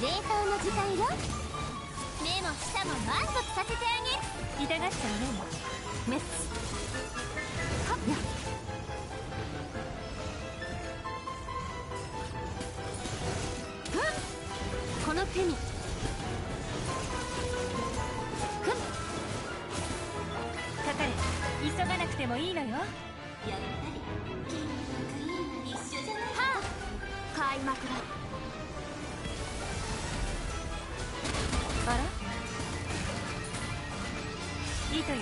冷凍の時間よ。目も舌も満足させてあげる。痛がっちゃうね。メッツはっやこの手にかかれ。急がなくてもいいのよ。やっぱり筋肉クイーンは一緒じゃない。はあ開幕だ。あら糸よ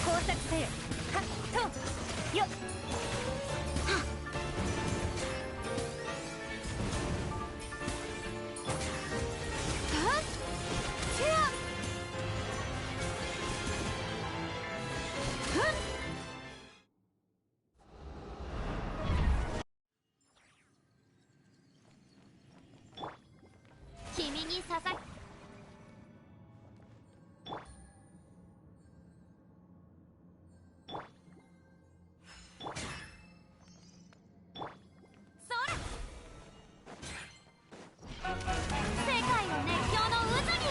工作せよ。はっとよっはっ君に刺さ世界を熱狂の渦に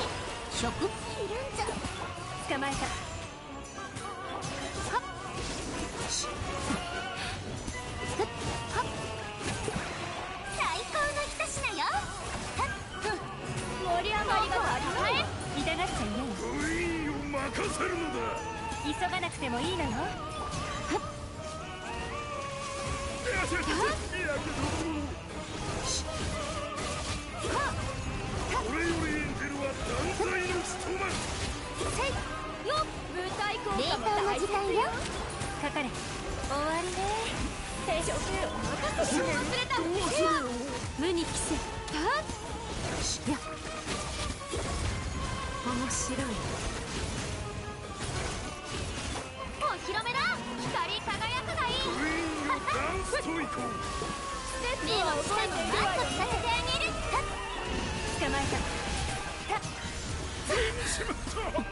食いるんじゃ。捕まえた。はっふっはっ最高の一品よ。はっ盛り上がりが高い。痛がっちゃいない。クイーンを任せるのだ。急がなくてもいいのよ。はっこれよりエンジェルは断罪の務まる。せいよっ舞台効果も大事よ。かかれ。終わりね。定食を任せて忘れた。無に着せ。はっや面白い。お披露目だ。光り輝くがいい。クイーンよダンスといこう。目を下も満足させてあげる。はっ捕まえた。たっしまった。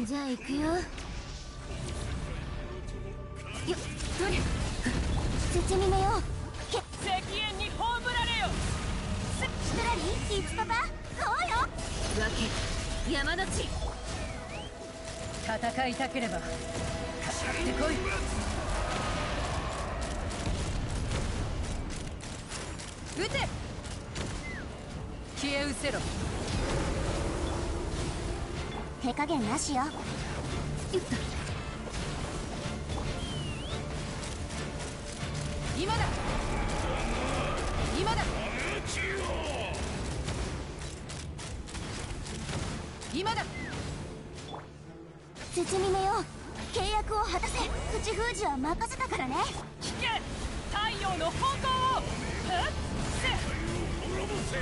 じゃあ行くよ。よっどれ包み目よ。石煙に葬られよ。ストラリーイツパパそうよ。わけ山の地戦いたければかかってこい。撃て消え失せろ。手加減なしよ。よっと今だ今だ今だ。包み目よ契約を果たせ。口封じは任せたからね。聞け太陽の方向を。滅ぼせ。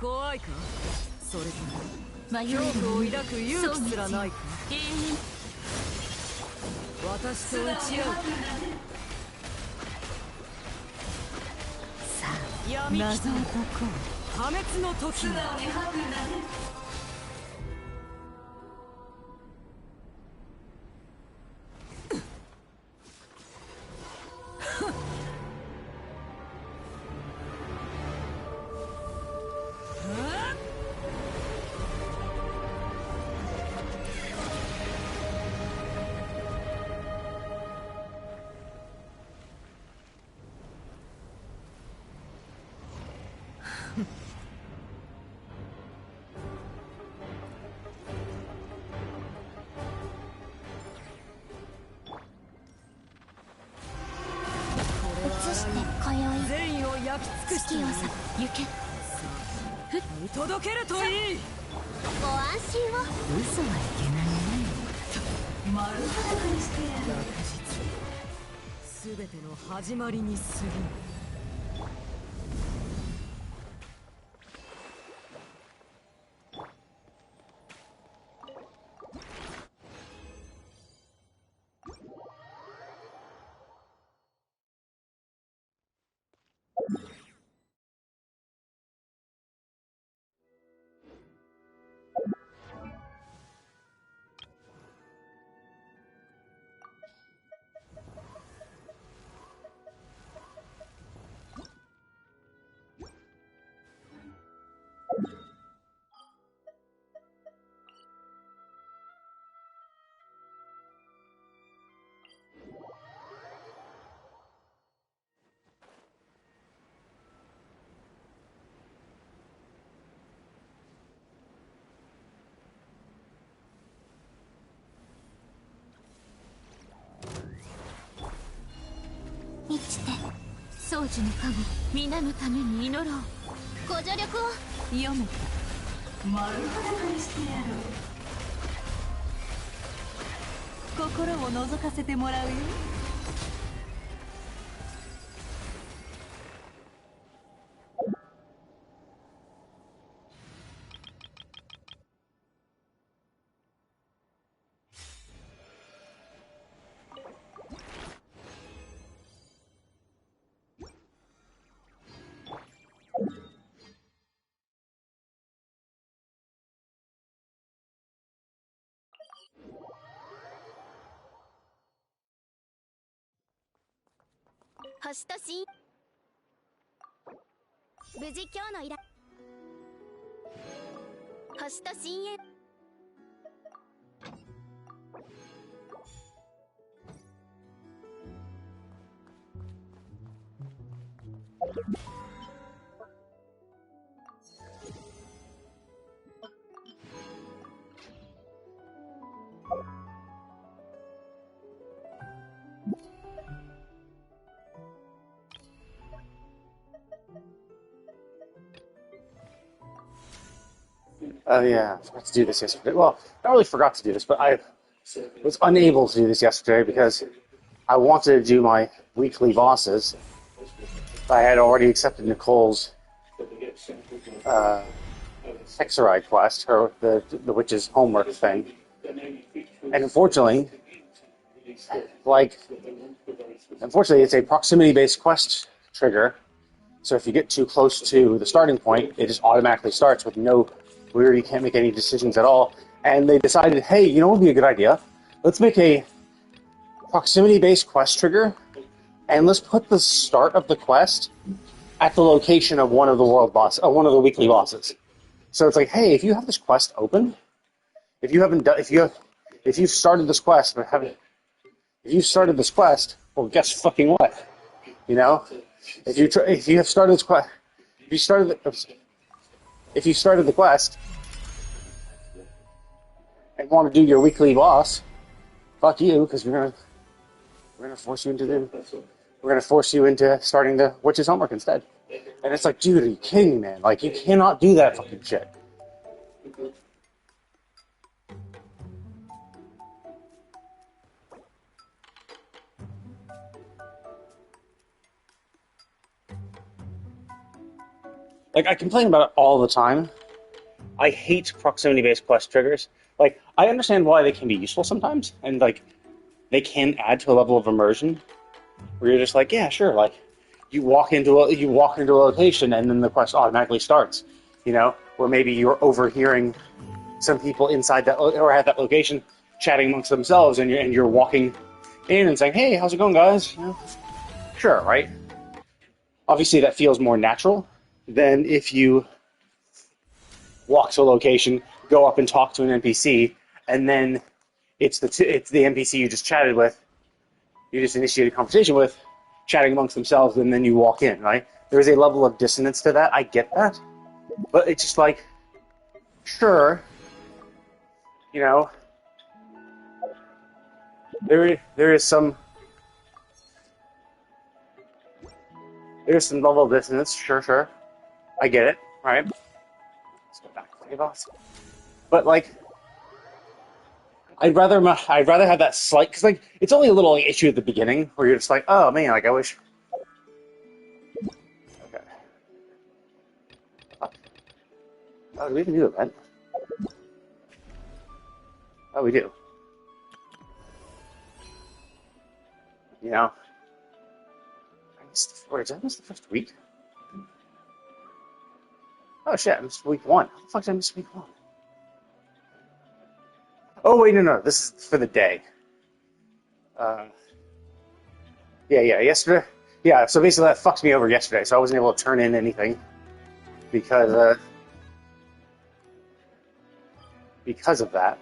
怖いか？それとも迷える恐怖を抱く勇気すらないか？永遠私と打ち合う。さあ闇謎を解こ破滅の時に。移して今宵善意を焼き尽くして月をさ行け見届けるといい。ご安心を嘘はいけないね丸裸にしてやる。全ての始まりに過ぎない。満ちて宗樹の加護皆のために祈ろうご助力を読めた丸裸にしてやる。心を覗かせてもらうよ星と神無事今日の依頼星と深淵Oh yeah, I forgot to do this yesterday. Well, not really forgot to do this, but I was unable to do this yesterday because I wanted to do my weekly bosses. I had already accepted Nicole's Hexeride quest, or the witch's homework thing, and like, unfortunately, it's a proximity-based quest trigger. So if you get too close to the starting point, it just automatically starts with no, where you can't make any decisions at all. And they decided, hey, you know what would be a good idea? Let's make a proximity-based quest trigger, and let's put the start of the quest at the location of one of the one of the weekly bosses. So it's like, hey, if you have this quest open, if you've started this quest but haven't, if you started this quest, well, guess fucking what? You know, if you have started this quest, if you started the quest and want to do your weekly boss, fuck you, because we're gonna force you into starting the witch's homework instead. And it's like, dude, are you kidding me, man? Like, you cannot do that fucking shit. Like, I complain about it all the time. I hate proximity-based quest triggers. Like, I understand why they can be useful sometimes, and, like, they can add to a level of immersion, where you're just like, yeah, sure, like, you walk into a location, and then the quest automatically starts, you know? Or maybe you're overhearing some people inside that, or at that location, chatting amongst themselves, and you're walking in and saying, hey, how's it going, guys? You know? Sure, right? Obviously, that feels more natural than if you walk to a location, go up and talk to an NPC, and then it's the NPC you just chatted with, you just initiated a conversation with, chatting amongst themselves, and then you walk in, right? There's a level of dissonance to that. I get that. But it's just like, sure, you know, there is some level of dissonance, sure. I get it, right? Let's go back to the boss. But like, I'd rather have that slight, because like it's only a little like, issue at the beginning where you're just like, oh man, like I wish. Okay. Oh, do we even do an event? Oh, we do. You know, did I miss the first week? Oh shit, I missed week 1. How the fuck did I miss week 1? Oh wait, no, this is for the day. Yesterday. Yeah, so basically that fucked me over yesterday, so I wasn't able to turn in anything because of that.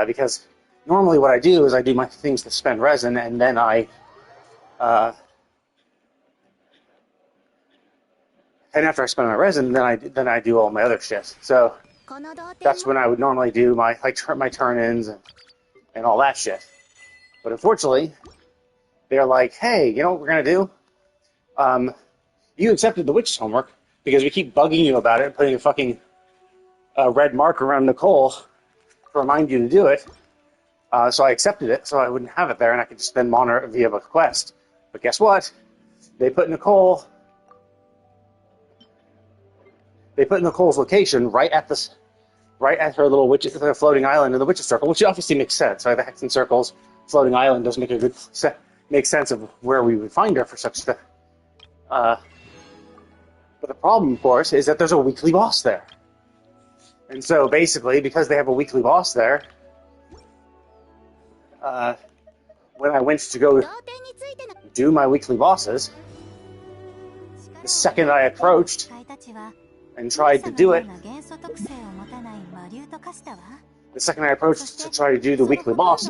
Because normally what I do is I do my things to spend resin, and then and after I spend my resin, then I do all my other shit. So that's when I would normally do my turn-ins and all that shit. But unfortunately, they're like, hey, you know what we're gonna do? You accepted the witch's homework because we keep bugging you about it, putting a fucking red mark around Nicole to remind you to do it. So I accepted it, so I wouldn't have it there, and I could just then monitor it via a quest. But guess what? They put Nicole's location right at her little floating island in the witch's circle, which obviously makes sense. Right? The Hexen Circle's floating island doesn't make sense of where we would find her for such stuff. But the problem, of course, is that there's a weekly boss there. And so basically, because they have a weekly boss there, when I went to go do my weekly bosses, the second I approached and tried to do it, to try to do the weekly boss,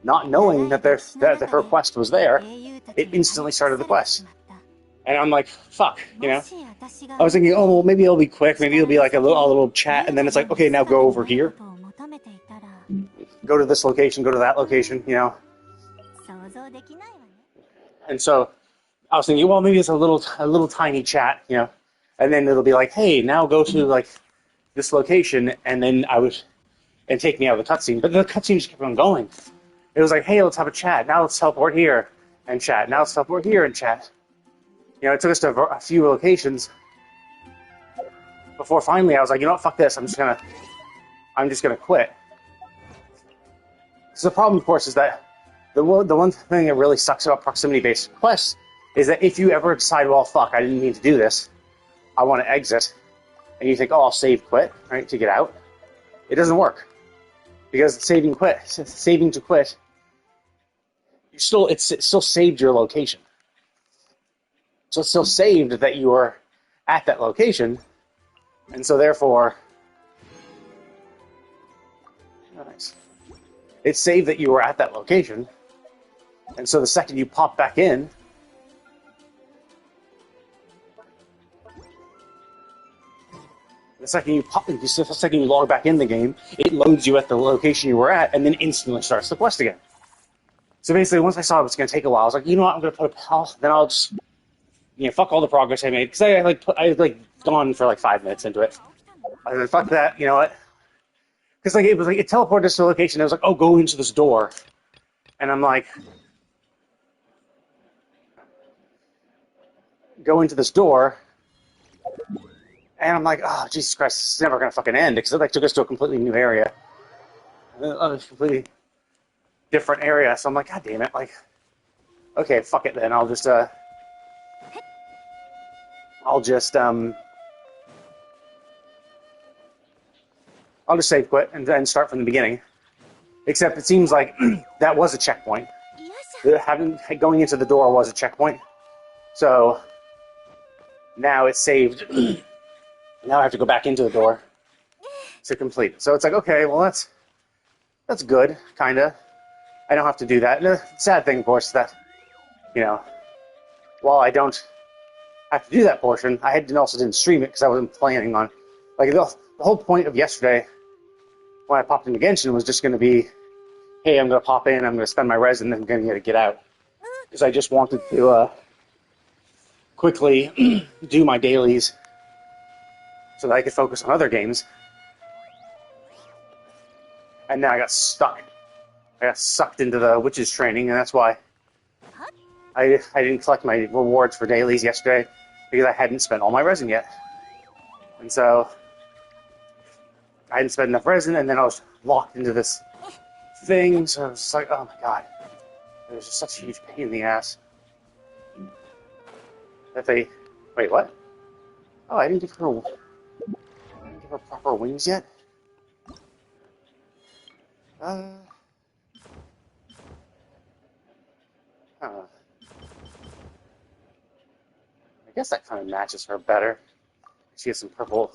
not knowing that her quest was there, it instantly started the quest. And I'm like, fuck, you know? I was thinking, oh, well, maybe it'll be quick, maybe it'll be like a little chat, and then it's like, okay, now go over here. Go to this location, go to that location, you know? And so I was thinking, well, maybe it's a little tiny chat, you know? And then it'll be like, hey, now go to like this location, and then and take me out of the cutscene. But the cutscene just kept on going. It was like, hey, let's have a chat. Now let's teleport here and chat. Now let's teleport here and chat. You know, it took us to a few locations before finally I was like, you know what, fuck this. I'm just gonna quit. So the problem, of course, is that the one thing that really sucks about proximity-based quests is that if you ever decide, well, fuck, I didn't mean to do this, I want to exit, and you think, oh, I'll save quit, right, to get out, it doesn't work. Because saving to quit, it still saved your location. So it's still saved that you are at that location, and so therefore, nice. It's saved that you were at that location, and so the second you pop back in, the second you log back in the game, it loads you at the location you were at, and then instantly starts the quest again. So basically, once I saw it was going to take a while, I was like, you know what, I'm going to put then I'll just, fuck all the progress I made, because I had gone for 5 minutes into it. I was like, fuck that, you know what? Because it was it teleported us to a location. It was like, oh, go into this door, and I'm like, go into this door, And I'm like, oh, Jesus Christ, this is never going to fucking end, because it like took us to a completely new area. A completely different area. So I'm like, God damn it, like, okay, fuck it then. I'll just save quit and then start from the beginning. Except it seems like that was a checkpoint. Going into the door was a checkpoint. So now it's saved. Now I have to go back into the door to complete it. So it's like, okay, well that's good, kinda. I don't have to do that. And the sad thing, of course, is that, you know, while I don't have to do that portion, I also didn't stream it because I wasn't planning on, like, the whole point of yesterday when I popped into Genshin was just going to be, hey, I'm going to pop in, I'm going to spend my res, and then I'm going to get out. Because I just wanted to quickly do my dailies so that I could focus on other games. And now I got stuck. I got sucked into the witches training, and that's why I didn't collect my rewards for dailies yesterday, because I hadn't spent all my resin yet. And so I hadn't spent enough resin, and then I was locked into this thing, so I was just like, oh my god. It was just such a huge pain in the ass. That they... Wait, what? Oh, I didn't give her proper wings yet? Huh. I guess that kind of matches her better. She has some purple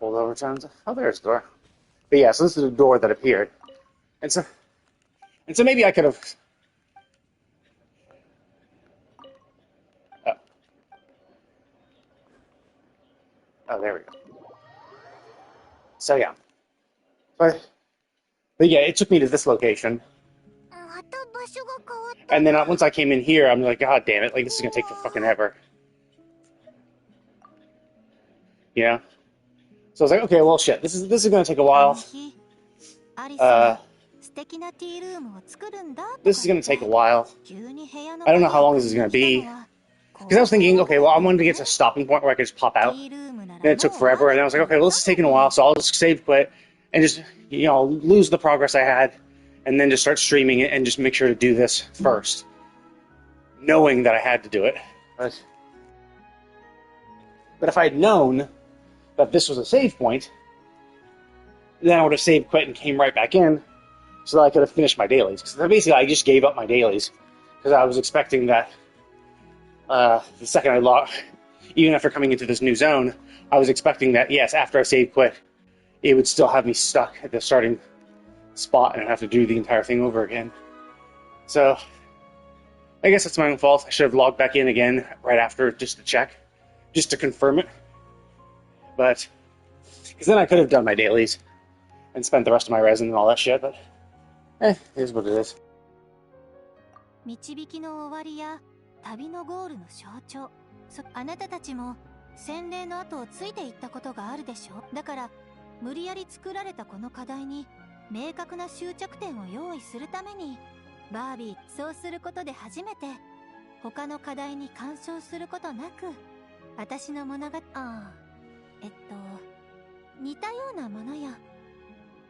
overtones. Oh, there's the door. But yeah, so this is the door that appeared. And so maybe I could have... Oh, there we go. So yeah. But yeah, it took me to this location. And then once I came in here, I'm like, God damn it, like, this is going to take fucking ever. You know? So I was like, okay, well, shit, this is going to take a while. This is going to take a while. I don't know how long this is going to be. Because I was thinking, okay, well, I wanted to get to a stopping point where I could just pop out. And it took forever, and I was like, okay, well, this is taking a while, so I'll just save quit and just, you know, lose the progress I had, and then just start streaming it and just make sure to do this first, knowing that I had to do it. But if I had known that this was a save point, then I would have saved quit and came right back in so that I could have finished my dailies. Because basically, I just gave up my dailies because I was expecting that the second I logged, even after coming into this new zone, I was expecting that, yes, after I save quit, it would still have me stuck at the starting spot and I'd have to do the entire thing over again. So, I guess that's my own fault. I should have logged back in again right after just to check, just to confirm it. But, because then I could have done my dailies and spent the rest of my resin and all that shit, but, it is what it is. 導きの終わりや旅のゴールの象徴。あなたたちも洗礼の後をついていったことがあるでしょ。だから無理やり作られたこの課題に明確な終着点を用意するために、バービー、そうすることで初めて他の課題に干渉することなく、私の物語、似たようなものよ。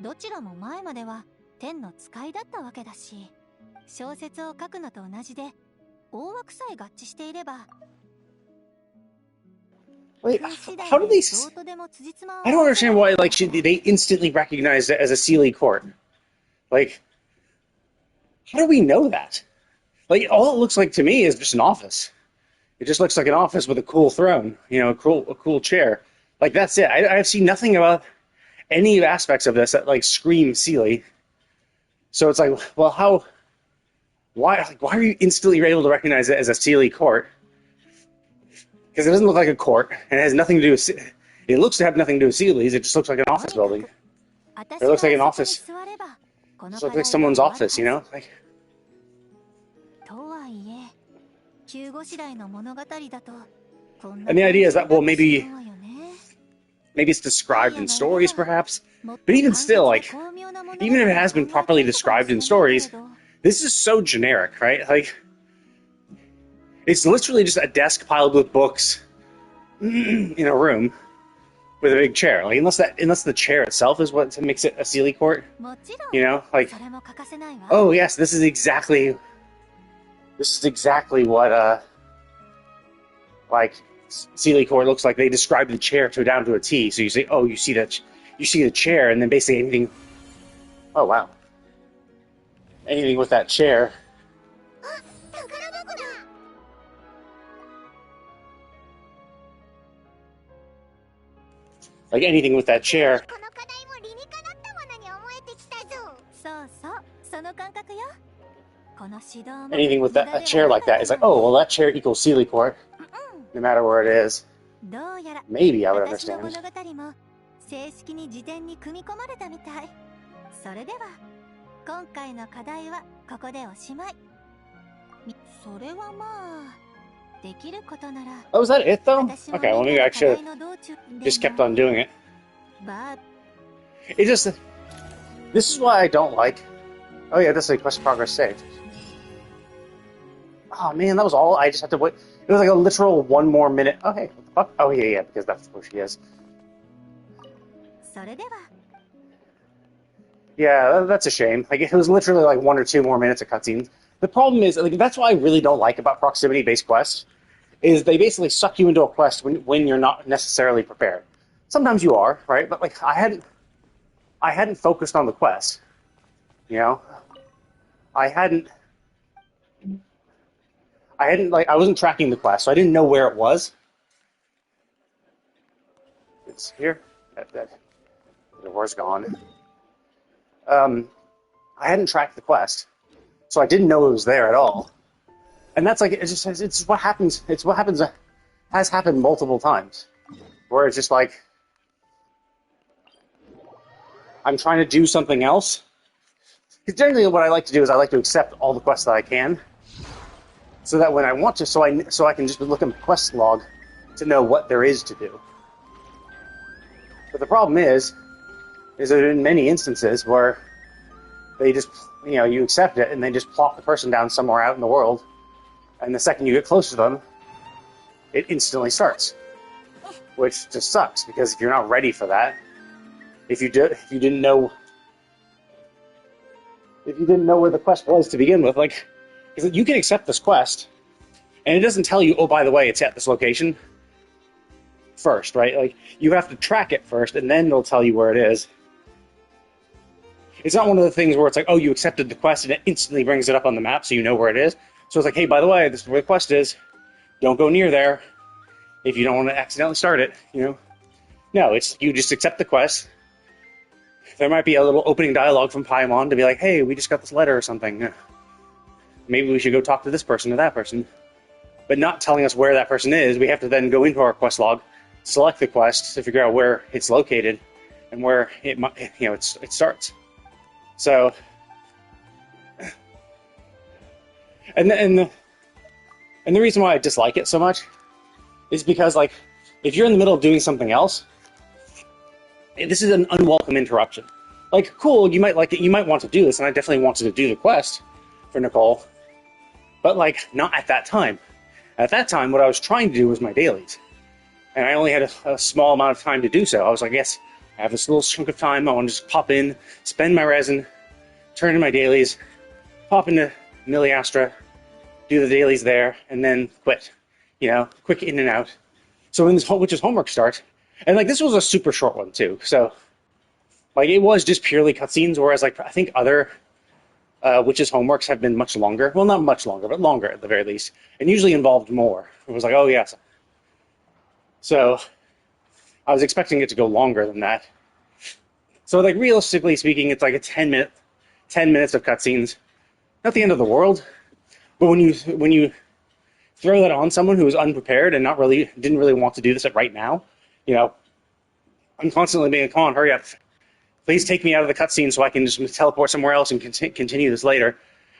どちらも前までは天の使いだったわけだし、小説を書くのと同じで大枠さえ合致していれば。 Wait, how do they... I don't understand why, like, they instantly recognized it as a Sealy court. Like, how do we know that? Like, all it looks like to me is just an office. It just looks like an office with a cool throne, you know, a cool chair. Like, that's it. I've seen nothing about any aspects of this that, like, scream Sealy. So it's like, well, why are you instantly able to recognize it as a Sealy court? Because it doesn't look like a court, and it has nothing to do with... It looks to have nothing to do with Sealy's, it just looks like an office building. It looks like an office. It looks like someone's office, you know? Like... And the idea is that, well, maybe it's described in stories, perhaps? But even still, like, even if it has been properly described in stories, this is so generic, right? Like... It's literally just a desk piled with books in a room with a big chair. Like unless the chair itself is what makes it a Sealy court. もちろん You know, like それも欠かせないわ oh yes, this is exactly what like Sealy court looks like. They describe the chair down to a T. So you say, oh, you see the chair, and then basically anything. Oh wow, anything with that chair. 宝箱だ Like anything with that chair. この課題も理にかなったものに思えてきたぞそうそうその感覚よこの指導も Anything with a chair like that is like, oh, well, that chair equals Sealy court, no matter where it is. どうやら Maybe I would 私の understand. 物語も正式に辞典に組み込まれたみたいそれでは今回の課題はここでおしまいそれはまあできることなら Oh, is that it though? 私も Okay, well maybe I 課題 should の道中 just kept on doing it. バー It just this is why I don't like. Oh yeah, this is like quest progress saved. Oh man, that was all. I just had to wait. It was like a literal 1 more minute. Oh hey, what the fuck? Oh yeah, because that's where she is. それでは Yeah, that's a shame. Like it was literally like 1 or 2 more minutes of cutscenes. The problem is, like, that's what I really don't like about proximity-based quests, is they basically suck you into a quest when you're not necessarily prepared. Sometimes you are, right? But like I hadn't focused on the quest. You know, I wasn't tracking the quest, so I didn't know where it was. It's here. The door's gone. I hadn't tracked the quest, so I didn't know it was there at all. And that's like it's what happens. It's what happens. Has happened multiple times, where it's just like I'm trying to do something else. Because generally, what I like to do is I like to accept all the quests that I can, so that when I want to, so I can just look at my quest log to know what there is to do. But the problem is there have been many instances where they just, you accept it and they just plop the person down somewhere out in the world, and the second you get close to them, it instantly starts, which just sucks because if you're not ready for that, if you didn't know where the quest was to begin with, like, because you can accept this quest, and it doesn't tell you, oh, by the way, it's at this location first, right? Like, you have to track it first, and then it'll tell you where it is. It's not one of the things where it's like, oh, you accepted the quest, and it instantly brings it up on the map so you know where it is. So it's like, hey, by the way, this is where the quest is. Don't go near there if you don't want to accidentally start it, No, it's you just accept the quest. There might be a little opening dialogue from Paimon to be like, hey, we just got this letter or something. Maybe we should go talk to this person or that person. But not telling us where that person is, we have to then go into our quest log, select the quest to figure out where it's located and where it starts. So, and the reason why I dislike it so much is because, like, if you're in the middle of doing something else, this is an unwelcome interruption. Like, cool, you might like it, you might want to do this, and I definitely wanted to do the quest for Nicole, but, like, not at that time. At that time, what I was trying to do was my dailies, and I only had a small amount of time to do so. I was like, yes, I have this little chunk of time, I want to just pop in, spend my resin, turn in my dailies, pop into Miliastra, do the dailies there, and then quit. Quick in and out. So when this Witch's homework starts, and like this was a super short one too, so like it was just purely cutscenes, whereas like I think other Witch's homeworks have been much longer. Well, not much longer, but longer at the very least, and usually involved more. It was like, oh yes. So I was expecting it to go longer than that. So like realistically speaking, it's like a 10 minutes of cutscenes. Not the end of the world, but when you throw that on someone who is unprepared and didn't really want to do this right now, I'm constantly being, come on, hurry up. Please take me out of the cutscene so I can just teleport somewhere else and continue this later.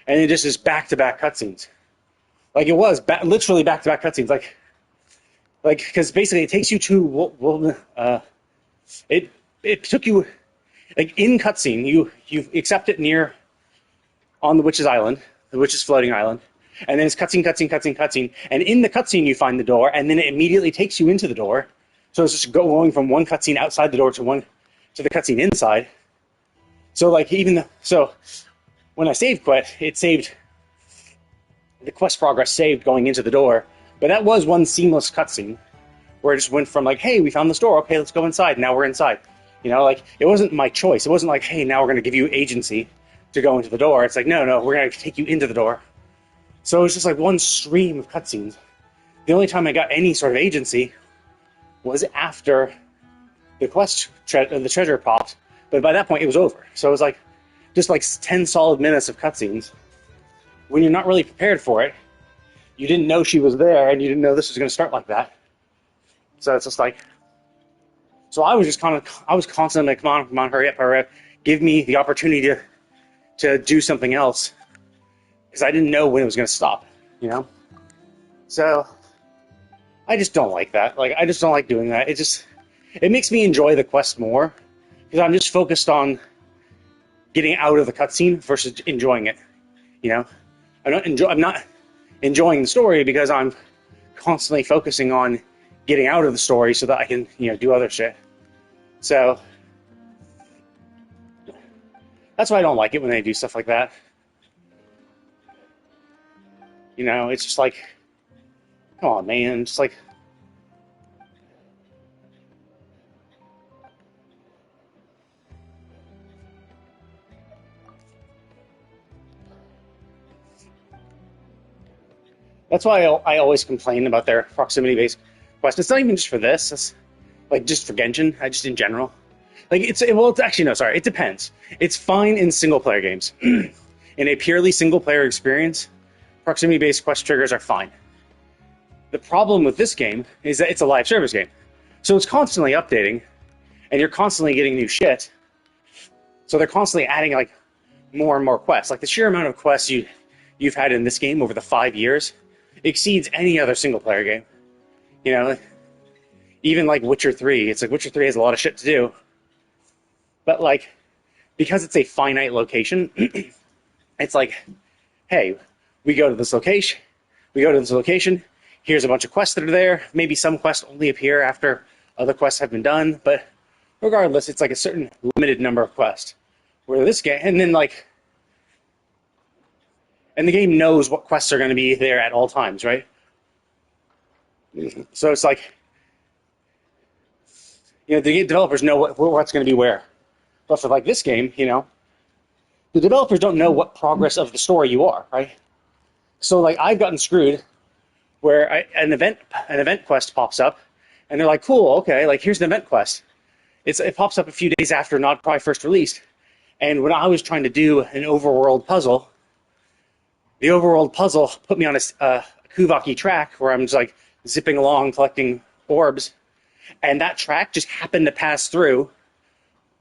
And it just is back-to-back cutscenes. Like it was, literally back-to-back cutscenes. Like, because basically it takes you to, it took you, like in cutscene, you accept it on the Witch's Island, the Witch's floating island, And then it's cutscene, cutscene, cutscene, cutscene. And in the cutscene, you find the door, and then it immediately takes you into the door. So it's just going from one cutscene outside the door to the cutscene inside. So like so when I saved quit, it saved the quest progress saved going into the door. But that was one seamless cutscene where it just went from like, hey, we found this door. Okay, let's go inside. Now we're inside. You know, like it wasn't my choice. It wasn't like, hey, now we're going to give you agency to go into the door. It's like, no, we're going to take you into the door. So it was just like one stream of cutscenes. The only time I got any sort of agency was after the the treasure popped. But by that point, it was over. So it was like just like 10 solid minutes of cutscenes. When you're not really prepared for it, you didn't know she was there, and you didn't know this was going to start like that. So it's just like, so I was just I was constantly like, come on, hurry up, give me the opportunity to do something else, because I didn't know when it was going to stop, you know? So I just don't like that. Like, I just don't like doing that. It makes me enjoy the quest more, because I'm just focused on getting out of the cutscene versus enjoying it, you know? I'm not enjoying the story because I'm constantly focusing on getting out of the story so that I can, you know, do other shit. So that's why I don't like it when they do stuff like that. You know, it's just like, come on, man. Just like, that's why I always complain about their proximity-based quests. It's not even just for this. It's like just for Genshin. Just in general. Like it's actually no, sorry. It depends. It's fine in single-player games. In a purely single-player experience, proximity-based quest triggers are fine. The problem with this game is that it's a live service game, so it's constantly updating, and you're constantly getting new shit. So they're constantly adding like more and more quests. Like the sheer amount of quests you've had in this game over the 5 years exceeds any other single-player game. You know, even like Witcher 3. It's like Witcher 3 has a lot of shit to do, but like because it's a finite location, it's like, hey, we go to this location. Here's a bunch of quests that are there. Maybe some quests only appear after other quests have been done, but regardless, it's like a certain limited number of quests. Where this game, and the game knows what quests are going to be there at all times, right? So it's like, you know, the developers know what's going to be where. But for like this game, you know, the developers don't know what progress of the story you are, right? So like I've gotten screwed where an event quest pops up, and they're like, cool, okay, like here's an event quest. It pops up a few days after Nodcry first released, and when I was trying to do an overworld puzzle, the overworld puzzle put me on a Kuvaki track where I'm just like zipping along collecting orbs, and that track just happened to pass through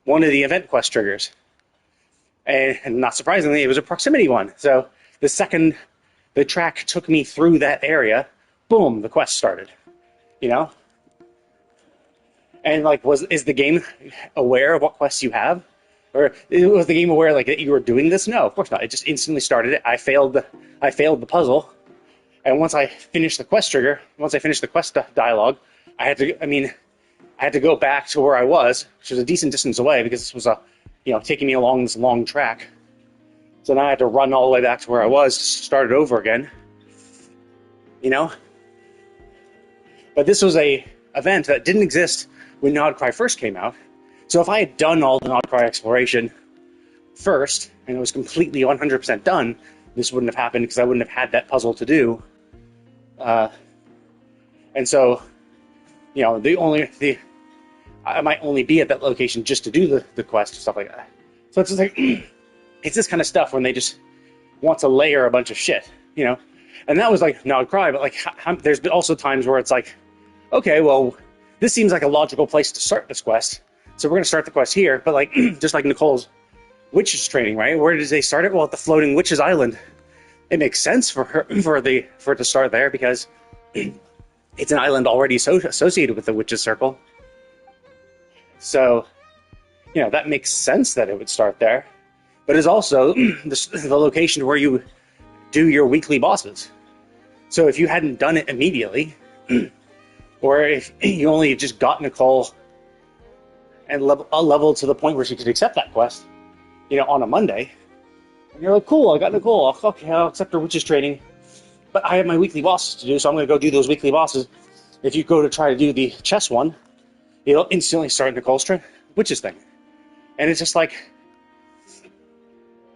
one of the event quest triggers. And not surprisingly, it was a proximity one. So the second the track took me through that area, boom, the quest started. You know? And like, is the game aware of what quests you have? Or was the game aware like that you were doing this? No, of course not. It just instantly started it. I failed the puzzle. And once I finished the quest dialogue, I had to go back to where I was, which was a decent distance away because this was taking me along this long track. So now I had to run all the way back to where I was to start it over again. You know? But this was a event that didn't exist when Nodcry first came out. So if I had done all the Nodcry exploration first, and it was completely 100% done, this wouldn't have happened because I wouldn't have had that puzzle to do. And so, you know, I might only be at that location just to do the quest and stuff like that. So it's just like, it's this kind of stuff when they just want to layer a bunch of shit, you know? And that was like Nodcry, but like, there's been also times where it's like, okay, well, this seems like a logical place to start this quest. So we're going to start the quest here, but like, just like Nicole's witches training, right? Where did they start it? Well, at the floating witches island. It makes sense for it to start there because it's an island already associated with the witches circle. So, you know, that makes sense that it would start there. But it's also the location where you do your weekly bosses. So if you hadn't done it immediately, or if you only just got Nicole and a level to the point where she could accept that quest, on a Monday, and you're like, cool, I got Nicole, okay, I'll accept her witches training, but I have my weekly bosses to do, so I'm going to go do those weekly bosses. If you go to try to do the chess one, it'll instantly start Nicole's witches thing. And it's just like,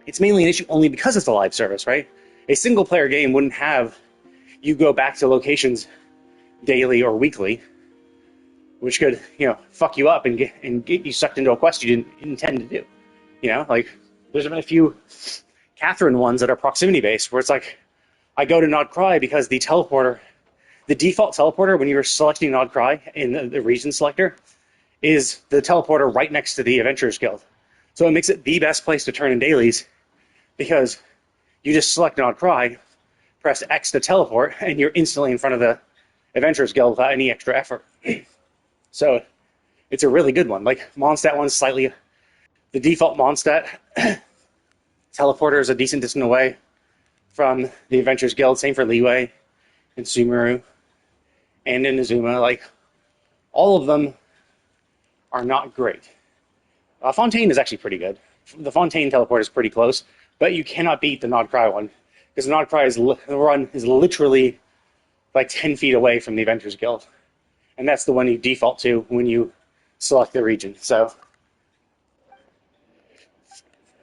it's mainly an issue only because it's a live service, right? A single player game wouldn't have you go back to locations daily or weekly, which could, fuck you up and get you sucked into a quest you didn't intend to do. Like, there's been a few Catherine ones that are proximity based where it's like, I go to Nod Cry because the default teleporter when you're selecting Nod Cry in the region selector is the teleporter right next to the Adventurers Guild. So it makes it the best place to turn in dailies because you just select Nod Cry, press X to teleport, and you're instantly in front of the Adventurers Guild without any extra effort. So it's a really good one. Like, Mondstadt one's slightly... The default Mondstadt teleporter is a decent distance away from the Adventurers Guild. Same for Liyue and Sumeru and Inazuma. Like, all of them are not great. Fontaine is actually pretty good. The Fontaine teleport is pretty close, but you cannot beat the Nod Cry one because the Nod Cry run is literally like 10 feet away from the Adventurers Guild, and that's the one you default to when you select the region. So,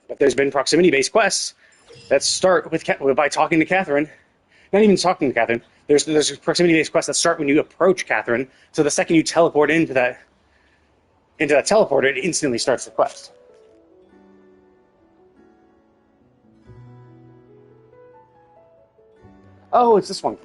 but there's been proximity-based quests that start by talking to Catherine. Not even talking to Catherine. There's proximity-based quests that start when you approach Catherine. So the second you teleport into that teleporter, it instantly starts the quest. Oh, it's this one.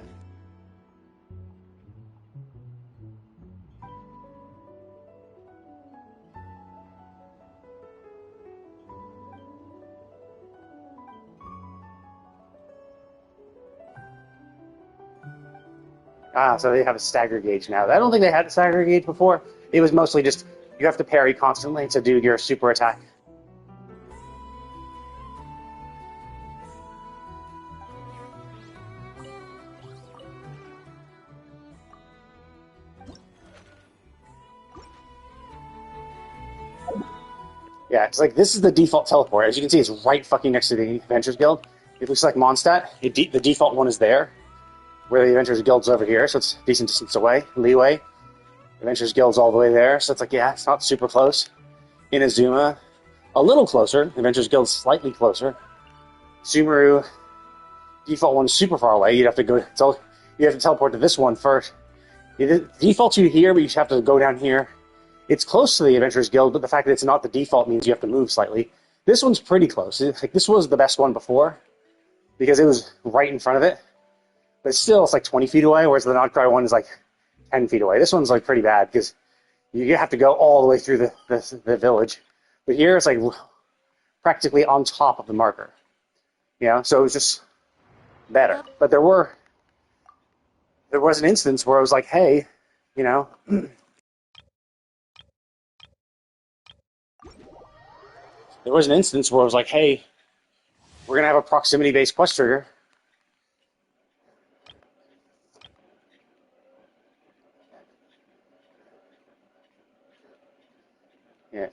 So they have a stagger gauge now. I don't think they had a stagger gauge before. It was mostly just, you have to parry constantly to do your super attack. Yeah, it's like, this is the default teleport. As you can see, it's right fucking next to the Adventurers Guild. If we select Mondstadt, the default one is there, where the Adventurers Guild's over here, so it's a decent distance away. Liyue, Adventurers Guild's all the way there, so it's like, yeah, it's not super close. Inazuma, a little closer. Adventurers Guild's slightly closer. Sumeru, default one's super far away. You have to teleport to this one first. It defaults you here, but you have to go down here. It's close to the Adventurers Guild, but the fact that it's not the default means you have to move slightly. This one's pretty close. This was the best one before, because it was right in front of it. But still, it's like 20 feet away, whereas the Nod Cry one is like 10 feet away. This one's like pretty bad, because you have to go all the way through the village. But here, it's like practically on top of the marker. So it was just better. But there was an instance where I was like, hey, there was an instance where I was like, hey, we're going to have a proximity-based quest trigger. Yeah.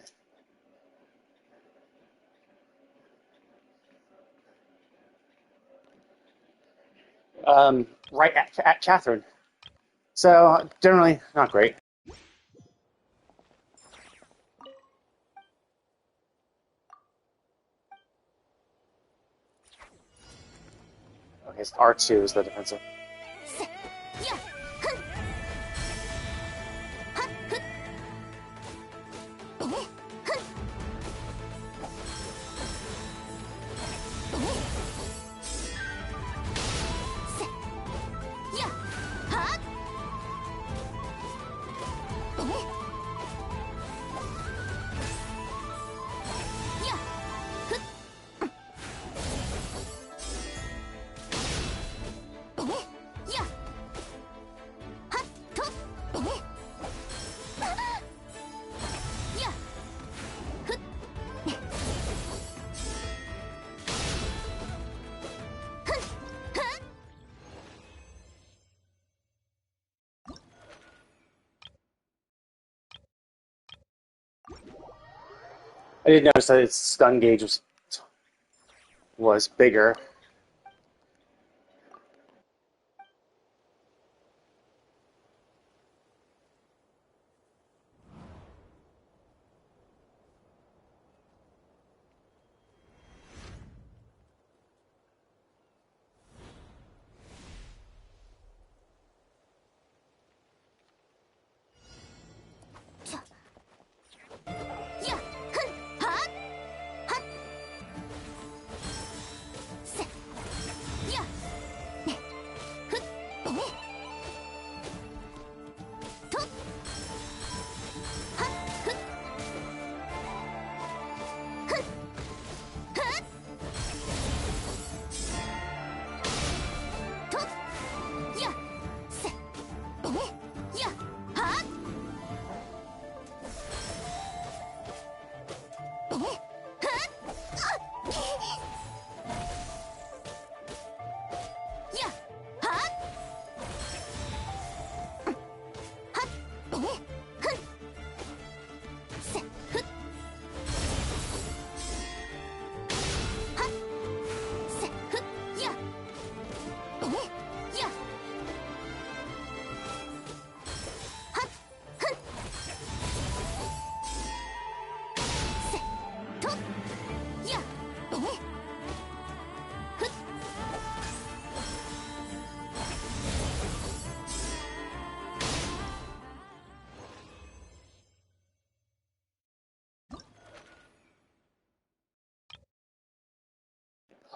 Right at Catherine. So, generally, not great. Okay, so R2 is the defensive. I did notice that its stun gauge was bigger.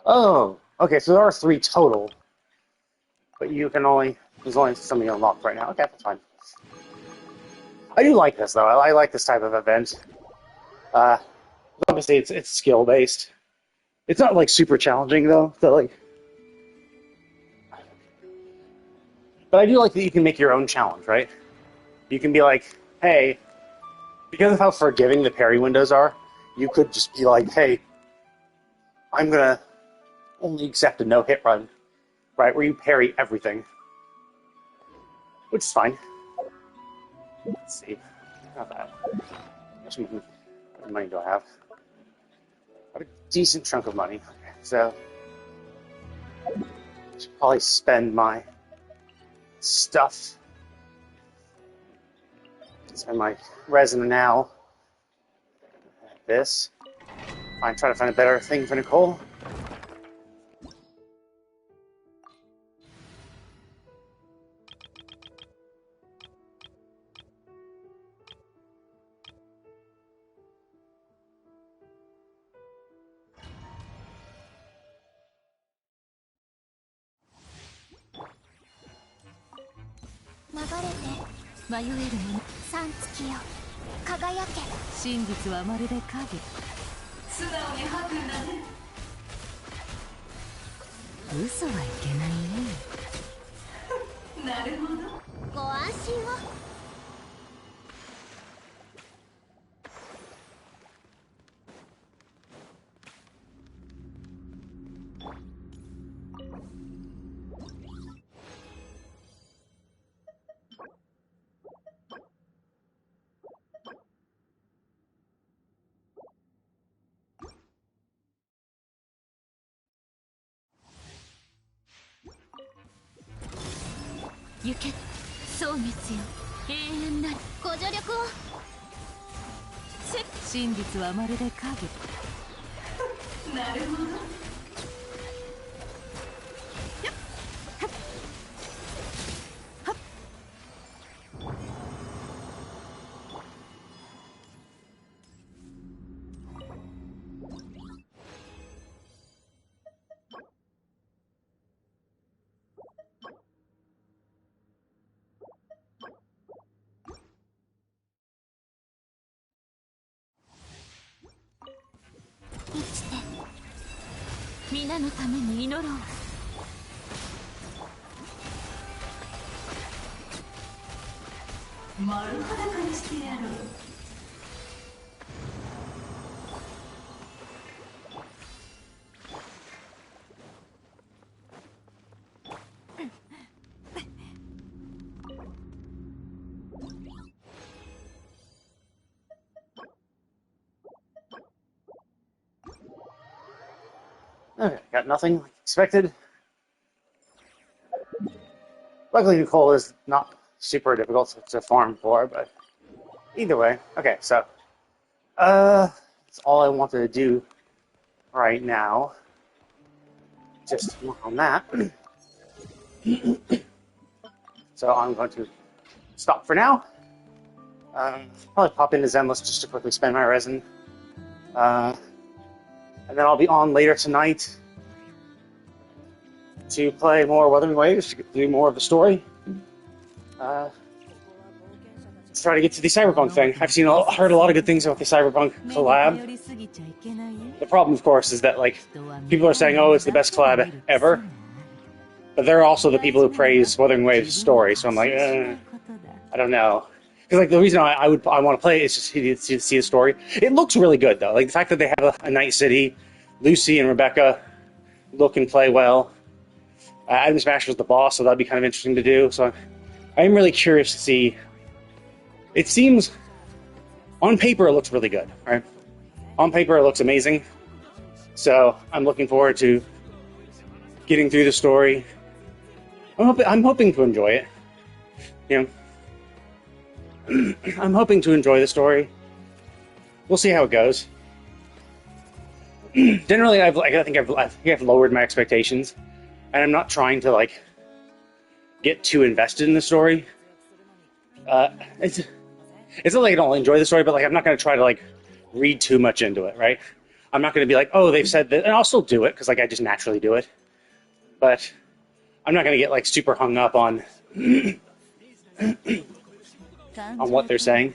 Oh, okay, so there are 3 total, but there's only something unlocked right now. Okay, that's fine. I do like this, though. I like this type of event. Uh, Obviously, it's skill-based. It's not, like, super challenging, though. So, like, but I do like that you can make your own challenge, right? You can be like, hey, because of how forgiving the parry windows are, you could just be like, hey, I'm gonna only accept a no-hit run, right, where you parry everything. Which is fine. Let's see. Not bad. How much money do I have? I have a decent chunk of money. Okay, so I should probably spend my stuff. Spend my resin now. This. Try to find a better thing for Nicole.真実はまるで影。素直に吐くんだね。嘘はいけないね。なるほど。ご安心を。行け、蒼滅よ、永遠なるご助力を。真実はまるで影。なるほど。生きて皆のために祈ろう。丸裸にしてやろう。Okay, got nothing like expected. Luckily, Nicole is not super difficult to farm for, but either way. Okay, so that's all I wanted to do right now. Just work on that. So I'm going to stop for now. Probably pop into Zenless just to quickly spend my resin. And then I'll be on later tonight to play more Wuthering Waves, to do more of the story. Let's try to get to the Cyberpunk thing. I've heard a lot of good things about the Cyberpunk collab. The problem, of course, is that like people are saying, "Oh, it's the best collab ever," but they're also the people who praise Wuthering Waves' story. So I'm like, I don't know, because like the reason I want to play it is just to see the story. It looks really good though. Like the fact that they have a Night City, Lucy and Rebecca look and play well. Adam Smash was the boss, so that'd be kind of interesting to do. So I'm really curious to see. It seems, on paper, it looks really good, right? On paper, it looks amazing. So I'm looking forward to getting through the story. I'm hoping to enjoy it. You know, I'm hoping to enjoy the story. We'll see how it goes. Generally, I think I've lowered my expectations, and I'm not trying to like get too invested in the story. It's not like I don't enjoy the story, but like I'm not going to try to like read too much into it, right? I'm not going to be like, oh, they've said that, and I'll still do it because like I just naturally do it. But I'm not going to get like super hung up on on what they're saying,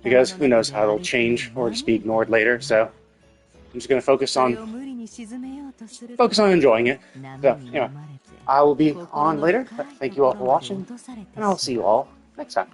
because who knows how it'll change or just be ignored later. So I'm just going to focus on enjoying it. So anyway, I will be on later. But thank you all for watching, and I'll see you all next time.